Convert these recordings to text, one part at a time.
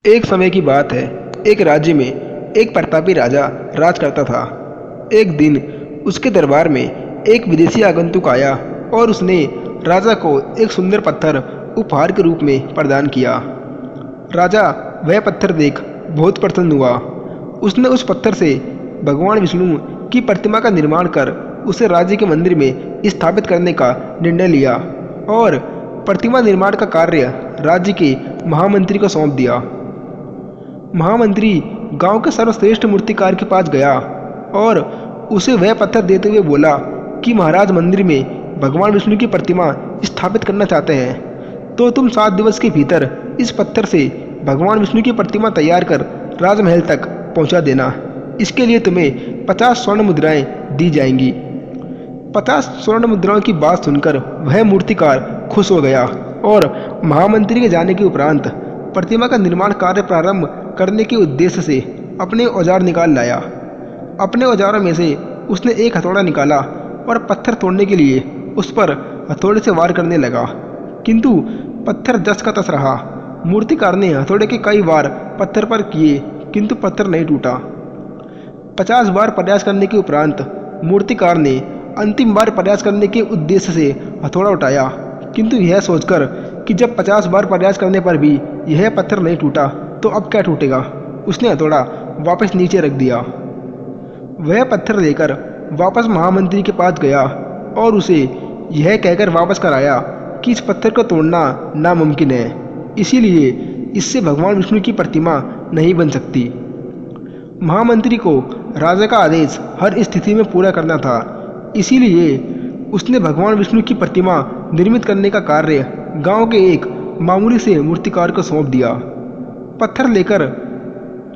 एक समय की बात है। एक राज्य में एक प्रतापी राजा राज करता था। एक दिन उसके दरबार में एक विदेशी आगंतुक आया और उसने राजा को एक सुंदर पत्थर उपहार के रूप में प्रदान किया। राजा वह पत्थर देख बहुत प्रसन्न हुआ। उसने उस पत्थर से भगवान विष्णु की प्रतिमा का निर्माण कर उसे राज्य के मंदिर में स्थापित करने का निर्णय लिया और प्रतिमा निर्माण का कार्य राज्य के महामंत्री को सौंप दिया। महामंत्री गांव के सर्वश्रेष्ठ मूर्तिकार के पास गया और उसे वह पत्थर देते हुए बोला कि महाराज मंदिर में भगवान विष्णु की प्रतिमा स्थापित करना चाहते हैं, तो तुम 7 दिवस के भीतर इस पत्थर से भगवान विष्णु की प्रतिमा तैयार कर राजमहल तक पहुंचा देना। इसके लिए तुम्हें 50 स्वर्ण मुद्राएं दी जाएंगी। 50 स्वर्ण मुद्राओं की बात सुनकर वह मूर्तिकार खुश हो गया और महामंत्री के जाने के उपरांत प्रतिमा का निर्माण कार्य प्रारंभ करने के उद्देश्य से अपने औजार निकाल लाया। अपने औजारों में से उसने एक हथौड़ा निकाला और पत्थर तोड़ने के लिए उस पर हथौड़े से वार करने लगा, किंतु पत्थर जस का तस रहा। मूर्तिकार ने हथौड़े के कई वार पत्थर पर किए, किंतु पत्थर नहीं टूटा। 50 बार प्रयास करने के उपरांत मूर्तिकार ने अंतिम बार प्रयास करने के उद्देश्य से हथौड़ा उठाया, किंतु यह सोचकर कि जब 50 बार प्रयास करने पर भी यह पत्थर नहीं टूटा तो अब क्या टूटेगा, उसने हथौड़ा वापस नीचे रख दिया। वह पत्थर लेकर वापस महामंत्री के पास गया और उसे यह कहकर वापस कराया कि इस पत्थर को तोड़ना नामुमकिन है, इसीलिए इससे भगवान विष्णु की प्रतिमा नहीं बन सकती। महामंत्री को राजा का आदेश हर स्थिति में पूरा करना था, इसीलिए उसने भगवान विष्णु की प्रतिमा निर्मित करने का कार्य गांव के एक मामूली से मूर्तिकार को सौंप दिया। पत्थर लेकर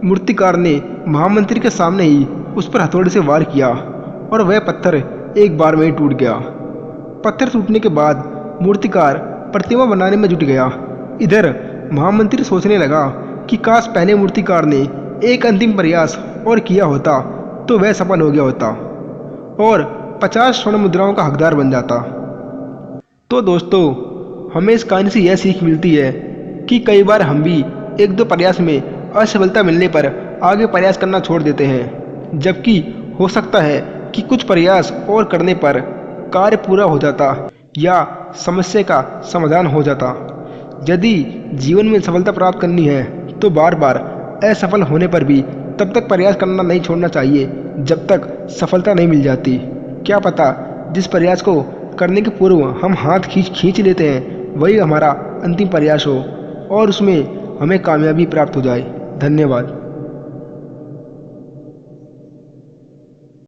मूर्तिकार ने महामंत्री के सामने ही उस पर हथौड़े से वार किया और वह पत्थर एक बार में ही टूट गया। पत्थर टूटने के बाद मूर्तिकार प्रतिमा बनाने में जुट गया। इधर महामंत्री सोचने लगा कि काश पहले मूर्तिकार ने एक अंतिम प्रयास और किया होता तो वह सफल हो गया होता और 50 स्वर्ण मुद्राओं का हकदार बन जाता। तो दोस्तों, हमें इस कहानी से यह सीख मिलती है कि कई बार हम भी एक दो प्रयास में असफलता मिलने पर आगे प्रयास करना छोड़ देते हैं, जबकि हो सकता है कि कुछ प्रयास और करने पर कार्य पूरा हो जाता या समस्या का समाधान हो जाता। यदि जीवन में सफलता प्राप्त करनी है तो बार बार असफल होने पर भी तब तक प्रयास करना नहीं छोड़ना चाहिए जब तक सफलता नहीं मिल जाती। क्या पता जिस प्रयास को करने के पूर्व हम हाथ खींच लेते हैं वही हमारा अंतिम प्रयास हो और उसमें हमें कामयाबी प्राप्त हो जाए। धन्यवाद।